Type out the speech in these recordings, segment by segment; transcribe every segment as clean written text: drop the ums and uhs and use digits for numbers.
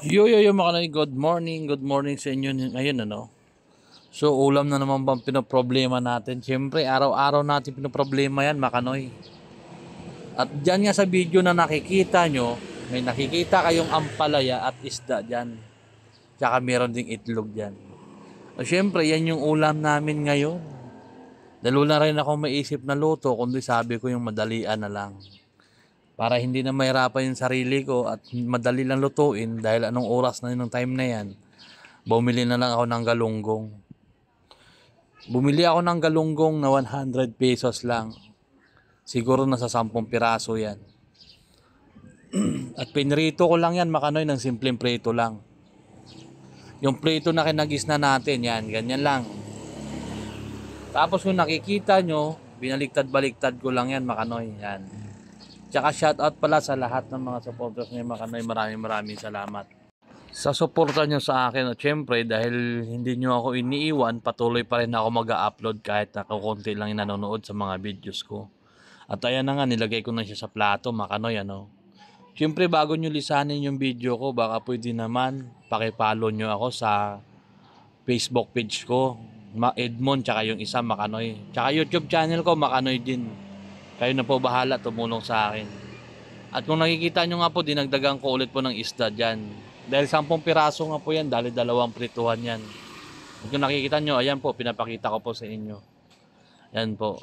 Yo, mga good morning sa inyo ngayon So ulam na naman bang pinoproblema natin? Siyempre araw-araw natin pinoproblema yan makanoy. At dyan nga sa video na nakikita nyo, may nakikita kayong ampalaya at isda dyan. Tsaka meron ding itlog dyan. O siyempre yan yung ulam namin ngayon. Dalo na rin ako maisip na luto kundi sabi ko yung madalian na lang. Para hindi na mahirapan yung sarili ko at madali lang lutuin dahil anong oras na yun ng time na yan. Bumili na lang ako ng galunggong. Bumili ako ng galunggong na 100 pesos lang. Siguro nasa 10 piraso yan. At pinrito ko lang yan makanoy ng simpleng prito lang. Yung prito na kinagis na natin yan, ganyan lang. Tapos kung nakikita nyo, binaliktad-baliktad ko lang yan makanoy, yan. Tsaka shoutout pala sa lahat ng mga supporters niyo makanoy, maraming salamat. Sa suporta nyo sa akin at syempre dahil hindi nyo ako iniiwan, patuloy pa rin ako mag-upload kahit nakakunti lang yung nanonood sa mga videos ko. At ayan na nga, nilagay ko na siya sa plato makanoy Syempre bago nyo lisanin yung video ko, baka pwede naman pakipollow nyo ako sa Facebook page ko, Edmond, tsaka yung isa makanoy. Tsaka YouTube channel ko makanoy din. Kayo na po bahala tumulong sa akin. At kung nakikita nyo nga po, dinagdagan ko ulit po ng isda dyan. Dahil 10 piraso nga po yan, dahil 2 prituhan yan. At kung nakikita nyo, ayan po, pinapakita ko po sa inyo. Yan po.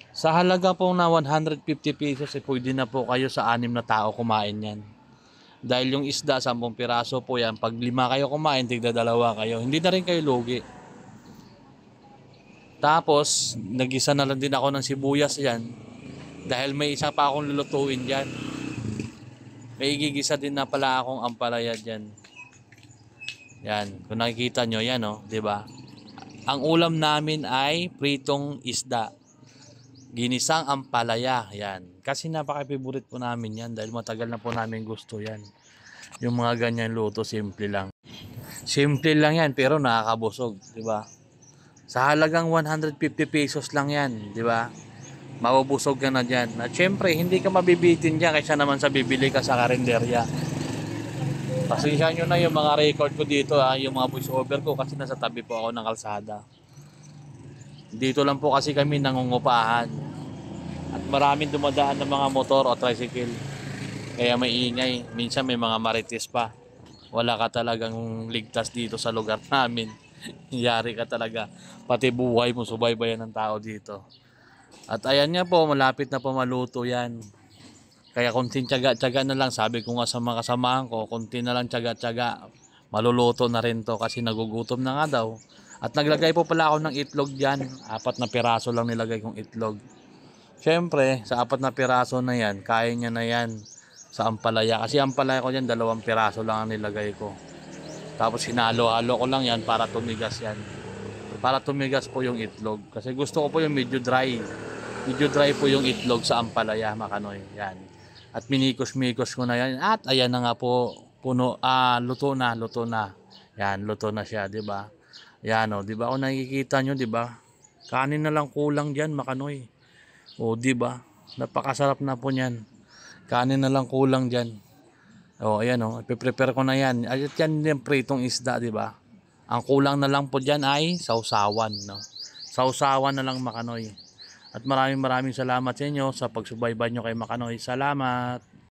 Sa halaga po na 150 pesos, pwede na po kayo sa 6 na tao kumain yan. Dahil yung isda, 10 piraso po yan. Pag 5 kayo kumain, tigda 2 kayo. Hindi na rin kayo lugi. Tapos, nagisa na lang din ako ng sibuyas yan. Dahil may isa pa akong lulutuin dyan. May igigisa din na pala akong ampalaya dyan. Yan. Kung nakikita nyo, yan diba? Ang ulam namin ay pritong isda. Ginisang ampalaya. Yan. Kasi napaka-favorite po namin yan. Dahil matagal na po namin gusto yan. Yung mga ganyan luto, simple lang. Simple lang yan, pero nakakabusog. Diba? Sa halagang 150 pesos lang yan, di ba? Mabubusog ka na dyan. At syempre, hindi ka mabibitin dyan kaysa naman sa bibili ka sa karinderya. Pasensya nyo na yung mga record ko dito, yung mga voice over ko kasi nasa tabi po ako ng kalsada. Dito lang po kasi kami nangungupahan. At maraming dumadaan ng mga motor o tricycle. Kaya maingay. Minsan may mga marites pa. Wala ka talagang ligtas dito sa lugar namin. Yari ka talaga. Pati buhay mo, subaybayan ng tao dito. At ayan nga po, malapit na po maluto yan. Kaya kunting tiyaga-tiyaga na lang. Sabi ko nga sa mga kasamahan ko, kunti na lang tiyaga-tiyaga. Maluluto na rin to kasi nagugutom na nga daw. At naglagay po pala ako ng itlog dyan. 4 na piraso lang nilagay kong itlog. Siyempre, sa 4 na piraso na yan, kaya niya na yan sa ampalaya. Kasi ampalaya ko dyan, 2 piraso lang ang nilagay ko. Tapos hinalo-halo ko lang yan para tumigas yan. Para tumigas po yung itlog. Kasi gusto ko po yung medyo dry. Medyo dry po yung itlog sa ampalaya, makanoy. Yan. At minikos-mikos ko na yan. At ayan na nga po, luto na. Yan, luto na siya, 'di ba? Yan 'di ba? Kung nakikita nyo, 'di ba? Kanin na lang kulang diyan, makanoy. 'Di ba? Napakasarap na po niyan. Kanin na lang kulang diyan. Ayan ipe-prepare ko na yan. At yan yung pritong isda, di ba? Ang kulang na lang po dyan ay sausawan, Sausawan na lang makanoy. At maraming salamat sa inyo sa pagsubaybay nyo kay Makanoy. Salamat!